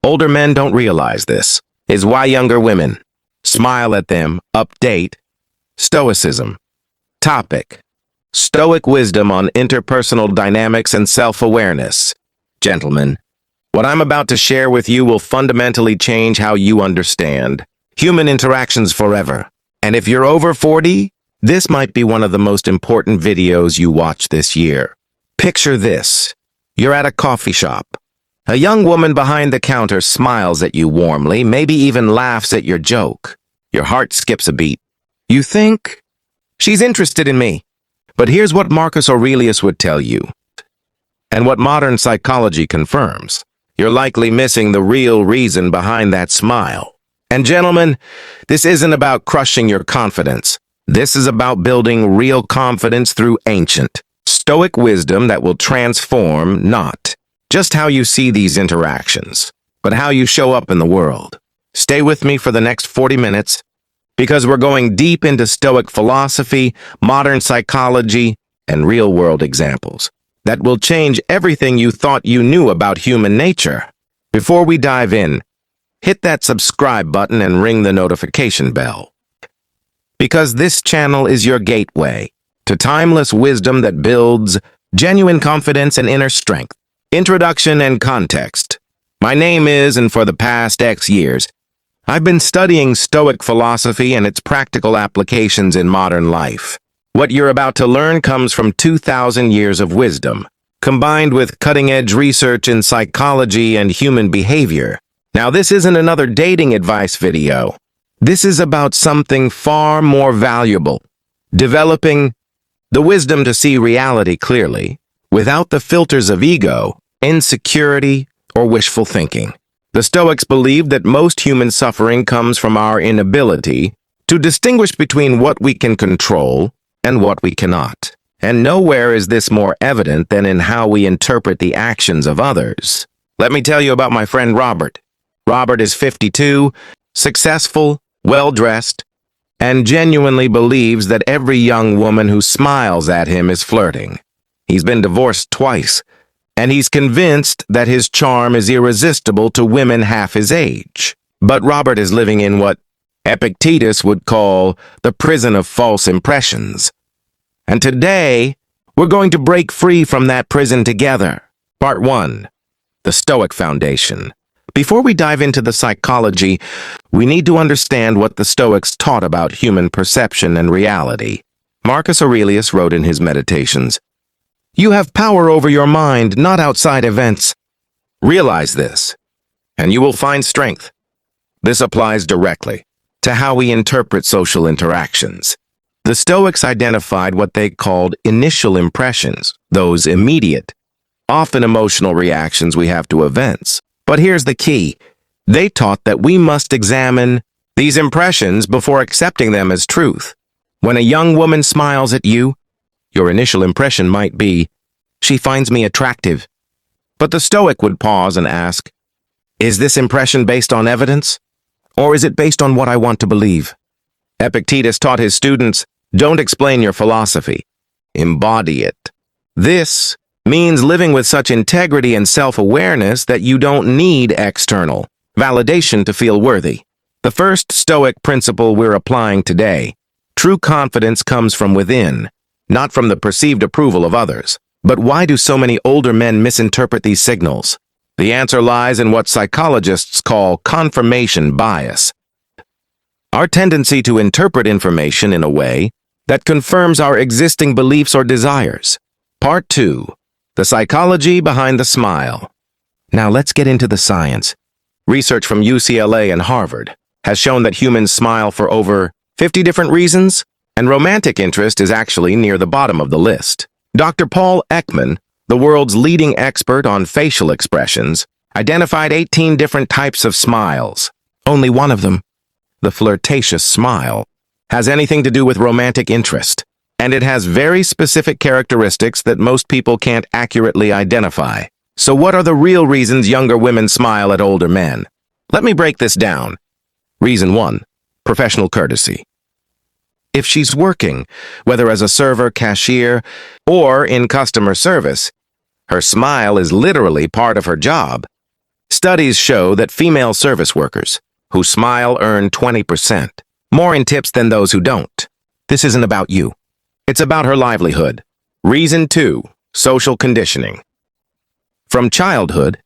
older men don't realize this, is why younger women smile at them. Update. Stoicism. Topic: Stoic wisdom on interpersonal dynamics and self-awareness. Gentlemen, what I'm about to share with you will fundamentally change how you understand human interactions forever. And if you're over 40, this might be one of the most important videos you watch this year. Picture this. You're at a coffee shop. A young woman behind the counter smiles at you warmly, maybe even laughs at your joke. Your heart skips a beat. You think, she's interested in me. But here's what Marcus Aurelius would tell you, and what modern psychology confirms. You're likely missing the real reason behind that smile. And gentlemen, this isn't about crushing your confidence. This is about building real confidence through ancient, Stoic wisdom that will transform not just how you see these interactions, but how you show up in the world. Stay with me for the next 40 minutes, because we're going deep into Stoic philosophy, modern psychology, and real-world examples that will change everything you thought you knew about human nature. Before we dive in, hit that subscribe button and ring the notification bell, because this channel is your gateway to timeless wisdom that builds genuine confidence and inner strength. Introduction and context. My name is, and for the past X years, I've been studying Stoic philosophy and its practical applications in modern life. What you're about to learn comes from 2,000 years of wisdom, combined with cutting-edge research in psychology and human behavior. Now, this isn't another dating advice video. This is about something far more valuable: developing the wisdom to see reality clearly, without the filters of ego, insecurity, or wishful thinking. The Stoics believed that most human suffering comes from our inability to distinguish between what we can control and what we cannot. And nowhere is this more evident than in how we interpret the actions of others. Let me tell you about my friend Robert. Robert is 52, successful, well-dressed, and genuinely believes that every young woman who smiles at him is flirting. He's been divorced twice, and he's convinced that his charm is irresistible to women half his age. But Robert is living in what Epictetus would call the prison of false impressions. And today, we're going to break free from that prison together. Part 1. The Stoic Foundation. Before we dive into the psychology, we need to understand what the Stoics taught about human perception and reality. Marcus Aurelius wrote in his Meditations, "You have power over your mind, not outside events. Realize this, and you will find strength." This applies directly to how we interpret social interactions. The Stoics identified what they called initial impressions, those immediate, often emotional reactions we have to events. But here's the key. They taught that we must examine these impressions before accepting them as truth. When a young woman smiles at you, your initial impression might be, "She finds me attractive." But the Stoic would pause and ask, "Is this impression based on evidence? Or is it based on what I want to believe?" Epictetus taught his students, "Don't explain your philosophy. Embody it." This means living with such integrity and self-awareness that you don't need external validation to feel worthy. The first Stoic principle we're applying today: true confidence comes from within, not from the perceived approval of others. But why do so many older men misinterpret these signals? The answer lies in what psychologists call confirmation bias. Our tendency to interpret information in a way that confirms our existing beliefs or desires. Part 2. The psychology behind the smile. Now let's get into the science. Research from UCLA and Harvard has shown that humans smile for over 50 different reasons, and romantic interest is actually near the bottom of the list. Dr. Paul Ekman, the world's leading expert on facial expressions, identified 18 different types of smiles. Only one of them, the flirtatious smile, has anything to do with romantic interest, and it has very specific characteristics that most people can't accurately identify. So what are the real reasons younger women smile at older men? Let me break this down. Reason 1, professional courtesy. If she's working, whether as a server, cashier, or in customer service, her smile is literally part of her job. Studies show that female service workers who smile earn 20% more in tips than those who don't. This isn't about you. It's about her livelihood. Reason 2. Social conditioning. From childhood,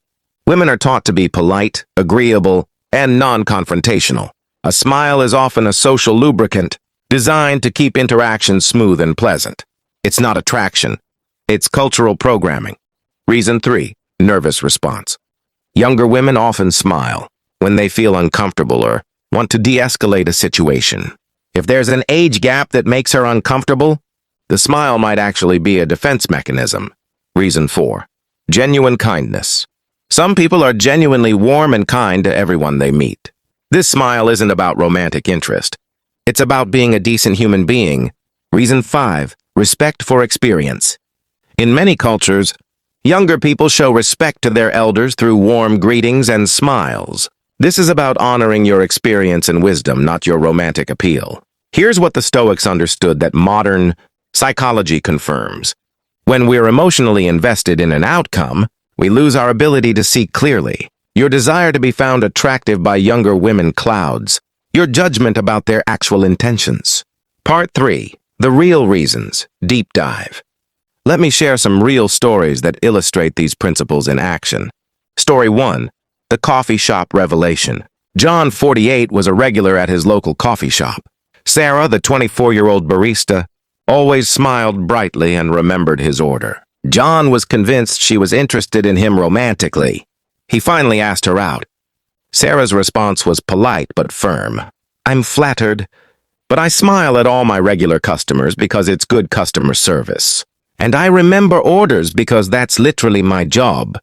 women are taught to be polite, agreeable, and non-confrontational. A smile is often a social lubricant designed to keep interactions smooth and pleasant. It's not attraction. It's cultural programming. Reason 3. Nervous response. Younger women often smile when they feel uncomfortable or want to de-escalate a situation. If there's an age gap that makes her uncomfortable, the smile might actually be a defense mechanism. Reason 4. Genuine kindness. Some people are genuinely warm and kind to everyone they meet. This smile isn't about romantic interest. It's about being a decent human being. Reason 5. Respect for experience. In many cultures, younger people show respect to their elders through warm greetings and smiles. This is about honoring your experience and wisdom, not your romantic appeal. Here's what the Stoics understood that modern psychology confirms. When we're emotionally invested in an outcome, we lose our ability to see clearly. Your desire to be found attractive by younger women clouds your judgment about their actual intentions. Part 3. The real reasons. Deep dive. Let me share some real stories that illustrate these principles in action. Story 1. The coffee shop revelation. John, 48, was a regular at his local coffee shop. Sarah, the 24-year-old barista, always smiled brightly and remembered his order. John was convinced she was interested in him romantically. He finally asked her out. Sarah's response was polite but firm. "I'm flattered, but I smile at all my regular customers because it's good customer service. And I remember orders because that's literally my job."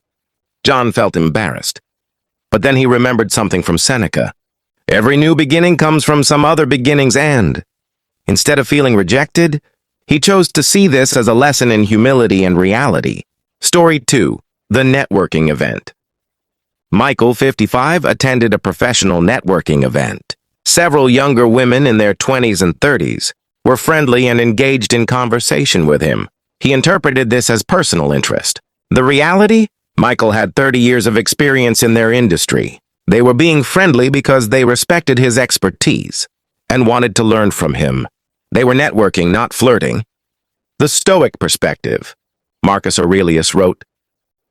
John felt embarrassed. But then he remembered something from Seneca. Every new beginning comes from some other beginning's end. Instead of feeling rejected, he chose to see this as a lesson in humility and reality. Story 2. The networking event. Michael, 55, attended a professional networking event. Several younger women in their 20s and 30s were friendly and engaged in conversation with him. He interpreted this as personal interest. The reality? Michael had 30 years of experience in their industry. They were being friendly because they respected his expertise and wanted to learn from him. They were networking, not flirting. The Stoic perspective. Marcus Aurelius wrote,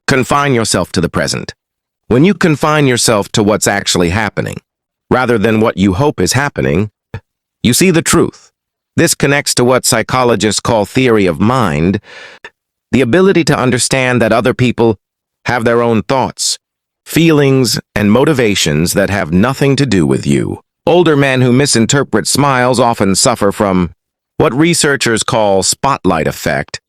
"Confine yourself to the present. When you confine yourself to what's actually happening, rather than what you hope is happening, you see the truth." This connects to what psychologists call theory of mind, the ability to understand that other people have their own thoughts, feelings, and motivations that have nothing to do with you. Older men who misinterpret smiles often suffer from what researchers call spotlight effect,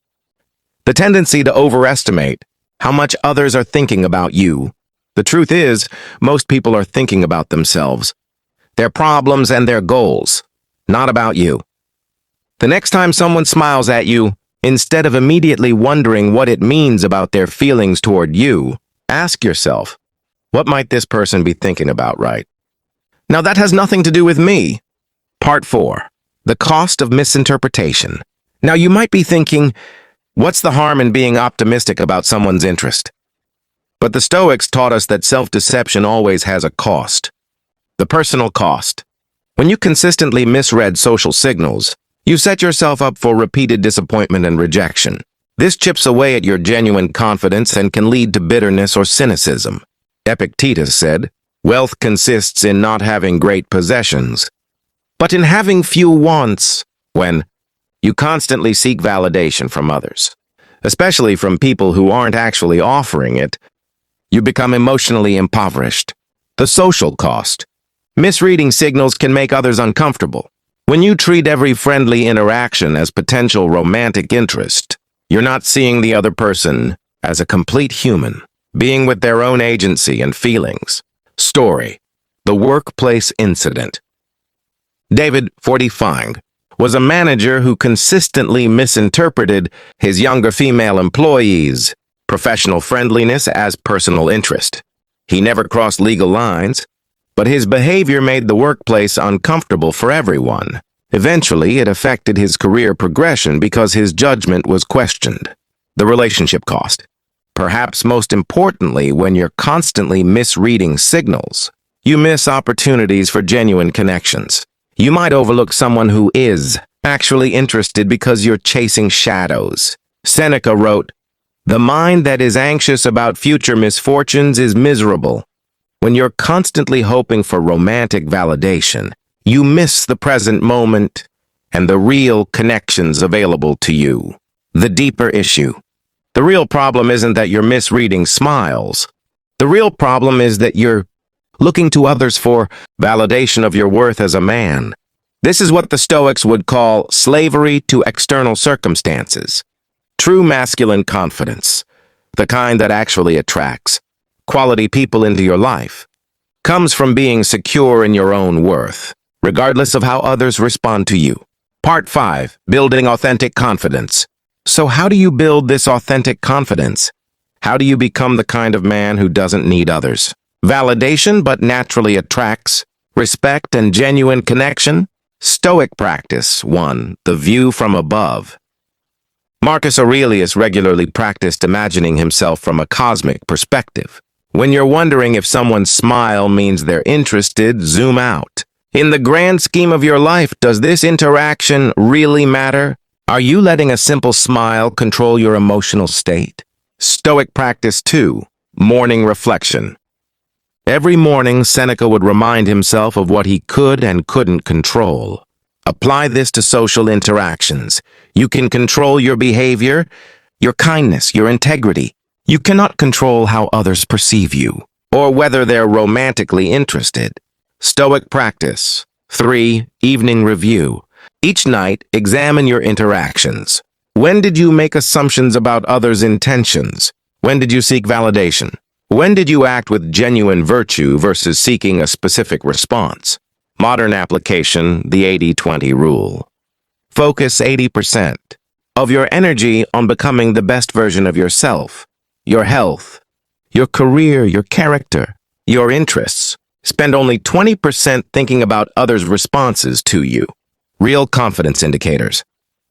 the tendency to overestimate how much others are thinking about you. The truth is, most people are thinking about themselves, their problems and their goals, not about you. The next time someone smiles at you, instead of immediately wondering what it means about their feelings toward you, ask yourself, what might this person be thinking about, right? Now that has nothing to do with me. Part 4. The cost of misinterpretation. Now you might be thinking, what's the harm in being optimistic about someone's interest? But the Stoics taught us that self-deception always has a cost. The personal cost. When you consistently misread social signals, you set yourself up for repeated disappointment and rejection. This chips away at your genuine confidence and can lead to bitterness or cynicism. Epictetus said, "Wealth consists in not having great possessions, but in having few wants." When you constantly seek validation from others, especially from people who aren't actually offering it, you become emotionally impoverished. The social cost. Misreading signals can make others uncomfortable. When you treat every friendly interaction as potential romantic interest, you're not seeing the other person as a complete human, being with their own agency and feelings. Story. The workplace incident. David, 45, was a manager who consistently misinterpreted his younger female employees' professional friendliness as personal interest. He never crossed legal lines, but his behavior made the workplace uncomfortable for everyone. Eventually, it affected his career progression because his judgment was questioned. The relationship cost. Perhaps most importantly, when you're constantly misreading signals, you miss opportunities for genuine connections. You might overlook someone who is actually interested because you're chasing shadows. Seneca wrote, "The mind that is anxious about future misfortunes is miserable." When you're constantly hoping for romantic validation, you miss the present moment and the real connections available to you. The deeper issue. The real problem isn't that you're misreading smiles. The real problem is that you're looking to others for validation of your worth as a man. This is what the Stoics would call slavery to external circumstances. True masculine confidence, the kind that actually attracts quality people into your life, comes from being secure in your own worth, regardless of how others respond to you. Part 5. Building authentic confidence. So how do you build this authentic confidence? How do you become the kind of man who doesn't need others' validation but naturally attracts respect and genuine connection? Stoic practice 1. The view from above. Marcus Aurelius regularly practiced imagining himself from a cosmic perspective. When you're wondering if someone's smile means they're interested, zoom out. In the grand scheme of your life, does this interaction really matter? Are you letting a simple smile control your emotional state? Stoic practice 2. Morning reflection. Every morning, Seneca would remind himself of what he could and couldn't control. Apply this to social interactions. You can control your behavior, your kindness, your integrity. You cannot control how others perceive you, or whether they're romantically interested. Stoic practice 3. Evening review. Each night, examine your interactions. When did you make assumptions about others' intentions? When did you seek validation? When did you act with genuine virtue versus seeking a specific response? Modern application, the 80-20 rule. Focus 80% of your energy on becoming the best version of yourself, your health, your career, your character, your interests. Spend only 20% thinking about others' responses to you. Real confidence indicators.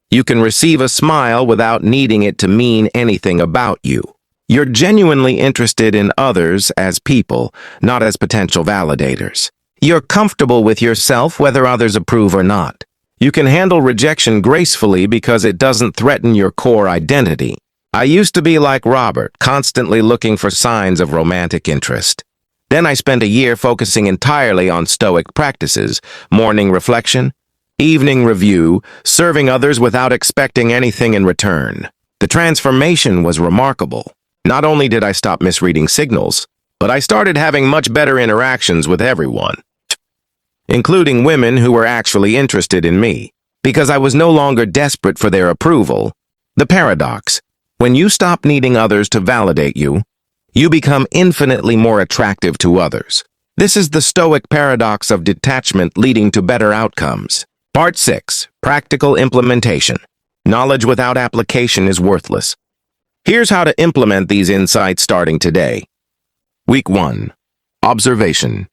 You can receive a smile without needing it to mean anything about you. You're genuinely interested in others as people, not as potential validators. You're comfortable with yourself whether others approve or not. You can handle rejection gracefully because it doesn't threaten your core identity. I used to be like Robert, constantly looking for signs of romantic interest. Then I spent a year focusing entirely on Stoic practices, morning reflection, evening review, serving others without expecting anything in return. The transformation was remarkable. Not only did I stop misreading signals, but I started having much better interactions with everyone, including women who were actually interested in me, because I was no longer desperate for their approval. The paradox: when you stop needing others to validate you, you become infinitely more attractive to others. This is the Stoic paradox of detachment leading to better outcomes. Part 6. Practical implementation. Knowledge without application is worthless. Here's how to implement these insights starting today. Week 1. Observation.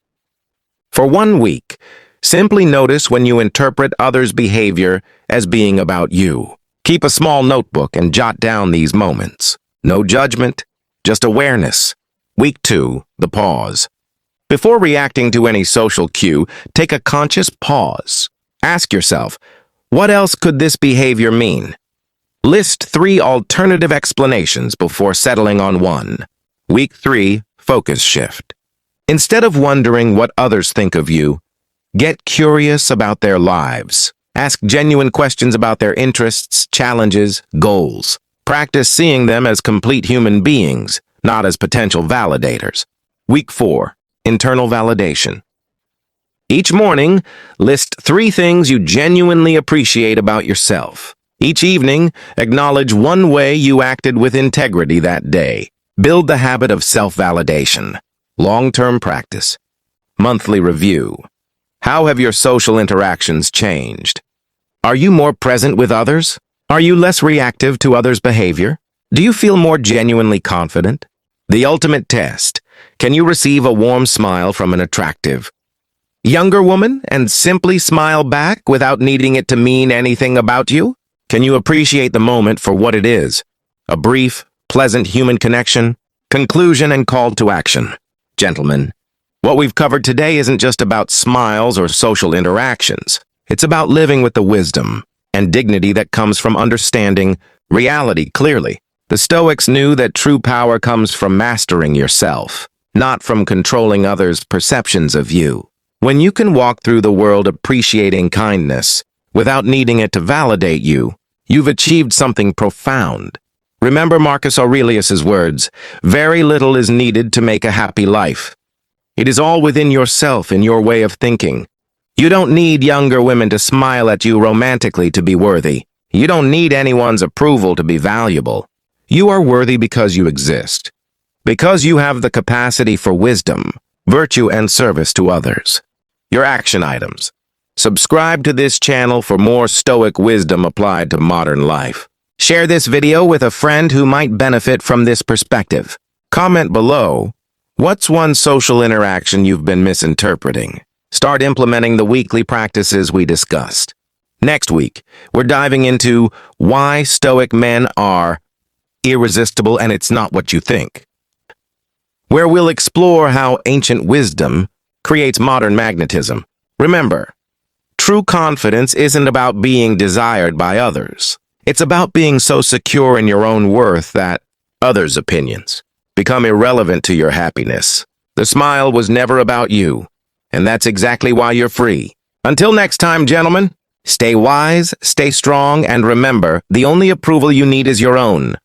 For 1 week, simply notice when you interpret others' behavior as being about you. Keep a small notebook and jot down these moments. No judgment, just awareness. Week 2. The pause. Before reacting to any social cue, take a conscious pause. Ask yourself, what else could this behavior mean? List 3 alternative explanations before settling on one. Week 3. Focus shift. Instead of wondering what others think of you, get curious about their lives. Ask genuine questions about their interests, challenges, goals. Practice seeing them as complete human beings, not as potential validators. Week 4. Internal validation. Each morning, list 3 things you genuinely appreciate about yourself. Each evening, acknowledge 1 way you acted with integrity that day. Build the habit of self-validation. Long-term practice. Monthly review. How have your social interactions changed? Are you more present with others? Are you less reactive to others' behavior? Do you feel more genuinely confident? The ultimate test. Can you receive a warm smile from an attractive younger woman and simply smile back without needing it to mean anything about you? Can you appreciate the moment for what it is? A brief, pleasant human connection, conclusion, and call to action. Gentlemen, what we've covered today isn't just about smiles or social interactions. It's about living with the wisdom and dignity that comes from understanding reality clearly. The Stoics knew that true power comes from mastering yourself, not from controlling others' perceptions of you. When you can walk through the world appreciating kindness without needing it to validate you, you've achieved something profound. Remember Marcus Aurelius's words, "Very little is needed to make a happy life." It is all within yourself and your way of thinking. You don't need younger women to smile at you romantically to be worthy. You don't need anyone's approval to be valuable. You are worthy because you exist, because you have the capacity for wisdom, virtue, and service to others. Your action items. Subscribe to this channel for more Stoic wisdom applied to modern life. Share this video with a friend who might benefit from this perspective. Comment below, what's one social interaction you've been misinterpreting? Start implementing the weekly practices we discussed. Next week, we're diving into why Stoic men are irresistible and it's not what you think, where we'll explore how ancient wisdom creates modern magnetism. Remember, true confidence isn't about being desired by others. It's about being so secure in your own worth that others' opinions become irrelevant to your happiness. The smile was never about you, and that's exactly why you're free. Until next time, gentlemen, stay wise, stay strong, and remember, the only approval you need is your own.